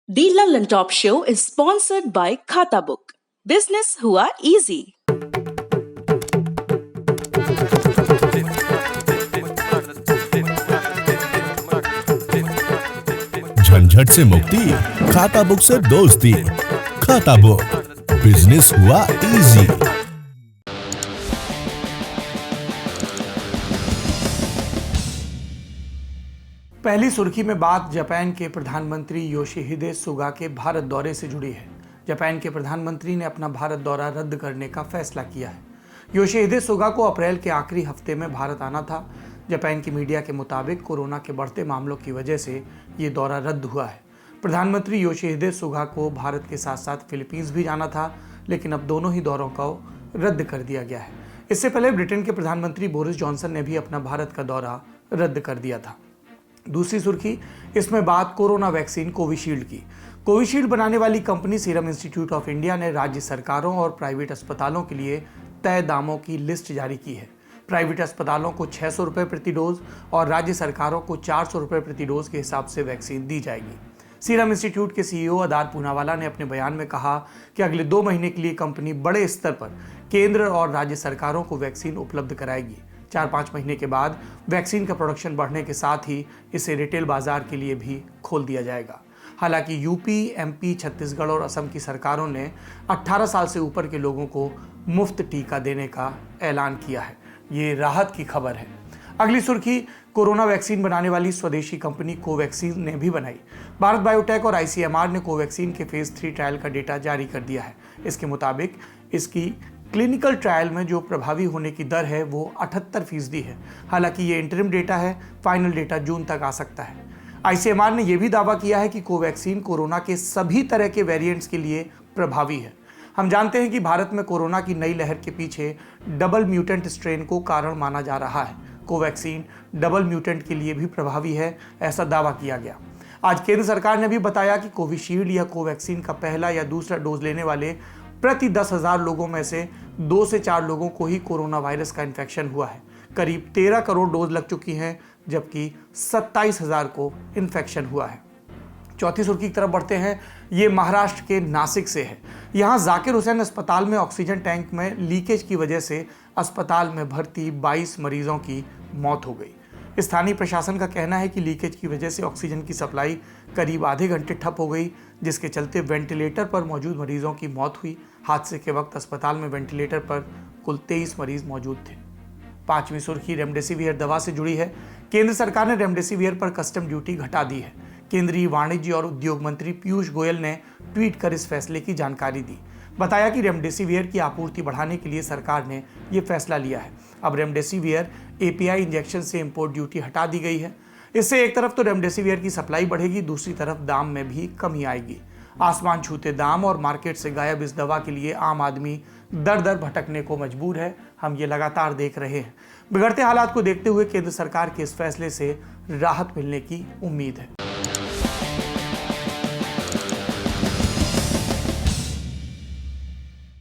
The London Top Show is sponsored by Khata Book. Business हुआ easy. झंझट से मुक्ति, खाता बुक से दोस्ती। खाता बुक, बिजनेस हुआ इजी। पहली सुर्खी में बात जापान के प्रधानमंत्री योशिहिदे सुगा के भारत दौरे से जुड़ी है। जापान के प्रधानमंत्री ने अपना भारत दौरा रद्द करने का फैसला किया है। योशिहिदे सुगा को अप्रैल के आखिरी हफ्ते में भारत आना था। जापान की मीडिया के मुताबिक कोरोना के बढ़ते मामलों की वजह से ये दौरा रद्द हुआ है। प्रधानमंत्री योशिहिदे सुगा को भारत के साथ साथ फिलीपींस भी जाना था, लेकिन अब दोनों ही दौरों को रद्द कर दिया गया है। इससे पहले ब्रिटेन के प्रधानमंत्री बोरिस जॉनसन ने भी अपना भारत का दौरा रद्द कर दिया था। दूसरी सुर्खी, इसमें बात कोरोना वैक्सीन कोविशील्ड की। कोविशील्ड बनाने वाली company serum institute of India ने राज्य सरकारों और प्राइवेट अस्पतालों के लिए तय दामों की लिस्ट जारी की है। प्राइवेट अस्पतालों को 600 रुपये प्रति डोज और राज्य सरकारों को 400 रुपये प्रति डोज के हिसाब से वैक्सीन दी जाएगी। सीरम इंस्टीट्यूट के सीईओ अदार पूनावाला ने अपने बयान में कहा कि अगले 2 महीने के लिए कंपनी बड़े स्तर पर केंद्र और राज्य सरकारों को वैक्सीन उपलब्ध कराएगी। 4-5 महीने के बाद वैक्सीन का प्रोडक्शन बढ़ने के साथ ही इसे रिटेल बाजार के लिए भी खोल दिया जाएगा। हालांकि यूपी, एमपी, छत्तीसगढ़ और असम की सरकारों ने 18 साल से ऊपर के लोगों को मुफ्त टीका देने का ऐलान किया है। ये राहत की खबर है। अगली सुर्खी, कोरोना वैक्सीन बनाने वाली स्वदेशी कंपनी कोवैक्सीन ने भी बनाई। भारत बायोटेक और आईसीएमआर ने कोवैक्सीन के फेज 3 ट्रायल का डेटा जारी कर दिया है। इसके मुताबिक इसकी क्लिनिकल ट्रायल में जो प्रभावी होने की दर है वो 78% है। हालांकि ये इंटरिम डेटा है, फाइनल डेटा जून तक आ सकता है। आईसीएमआर ने यह भी दावा किया है कि कोवैक्सीन कोरोना के सभी तरह के वेरिएंट्स के लिए प्रभावी है। हम जानते हैं कि भारत में कोरोना की नई लहर के पीछे डबल म्यूटेंट स्ट्रेन को कारण माना जा रहा है। कोवैक्सीन डबल म्यूटेंट के लिए भी प्रभावी है, ऐसा दावा किया गया। आज केंद्र सरकार ने भी बताया कि कोविशील्ड या कोवैक्सीन का पहला या दूसरा डोज लेने वाले प्रति 10,000 लोगों में से 2 से 4 लोगों को ही कोरोना वायरस का इन्फेक्शन हुआ है। करीब 13 करोड़ डोज लग चुकी हैं, जबकि 27,000 को इन्फेक्शन हुआ है। चौथी सुर्खी की तरफ बढ़ते हैं। ये महाराष्ट्र के नासिक से है। यहाँ जाकिर हुसैन अस्पताल में ऑक्सीजन टैंक में लीकेज की वजह से अस्पताल में भर्ती 22 मरीजों की मौत हो गई। स्थानीय प्रशासन का कहना है कि लीकेज की वजह से ऑक्सीजन की सप्लाई करीब आधे घंटे ठप हो गई, जिसके चलते वेंटिलेटर पर मौजूद मरीजों की मौत हुई। हादसे के वक्त अस्पताल में वेंटिलेटर पर कुल 23 मरीज मौजूद थे। पांचवी सुर्खी रेमडेसिविर दवा से जुड़ी है। केंद्र सरकार ने रेमडेसिविर पर कस्टम ड्यूटी घटा दी है। केंद्रीय वाणिज्य और उद्योग मंत्री पीयूष गोयल ने ट्वीट कर इस फैसले की जानकारी दी। बताया कि रेमडेसिविर की आपूर्ति बढ़ाने के लिए सरकार ने यह फैसला लिया है। अब रेमडेसिविर एपीआई इंजेक्शन से इंपोर्ट ड्यूटी हटा दी गई है। इससे एक तरफ तो रेमडेसिविर की सप्लाई बढ़ेगी, दूसरी तरफ दाम में भी कमी आएगी। आसमान छूते दाम और मार्केट से गायब इस दवा के लिए आम आदमी दर दर भटकने को मजबूर है। हम ये लगातार देख रहे हैं। बिगड़ते हालात को देखते हुए केंद्र सरकार के इस फैसले से राहत मिलने की उम्मीद है।